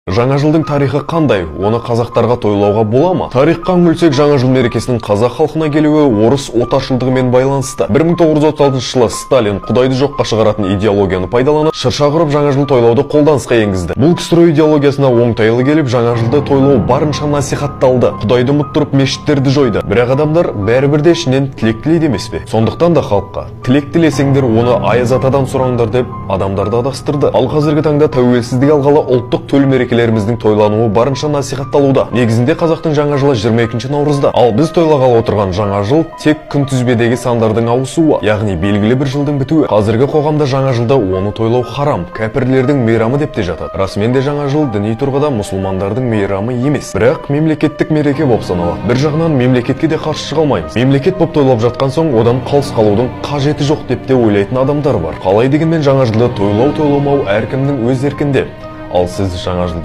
Жаңа жылдың тарихы қандай? Оны қазақтарға тойлауға бола ма? Тарихқа үңілсек, жаңа жыл мерекесінің қазақ халқына келуі орыс отаршылдығымен байланысты. 1936 жылы Сталин құдайды жоққа шығаратын идеологияны пайдаланып, шырша құрып жаңа жыл тойлауды қолданысқа енгізді. Бұл ксро идеологиясына оңтайлы келіп, жаңа жылды тойлау барынша насихатталды. Құдайды ұмыттырып мешіттерді жойды. Бірақ адамдар бәрібір де ішінен тілек тілейді емес пе? Сондықтан да халыққа тілек тілесеңдер, оны Аяз атадан сұраңдар деп адамдарды адастырды. Ал қазіргі таңда тәуелсіздік алғалы ұлттық төл мерекелеріміздің тойлануы барынша насихатталуда. Негізінде қазақтың жаңа жылы 22 наурызда. Ал біз тойлағалы отырған жаңа жыл тек күнтізбедегі сандардың ауысуы, яғни белгілі бір жылдың бітуі. Қазіргі қоғамда жаңа жылда оны тойлау харам, кәпірлердің мейрамы деп те жатады. Расымен де жаңа жыл діни тұрғыда мұсылмандардың мейрамы емес, бірақ мемлекеттік мереке болып саналады. Бір жағынан мемлекетке де қарсы шыға алмаймыз. Мемлекет болып тойлап жатқан соң одан қалыс қалудың қажеті жоқ деп те ойлайтын адамдар бар. Қалай дегенмен жаңа жылды тойлау-тойламау әркімнің өз еркінде. Ал сіз жаңа жылды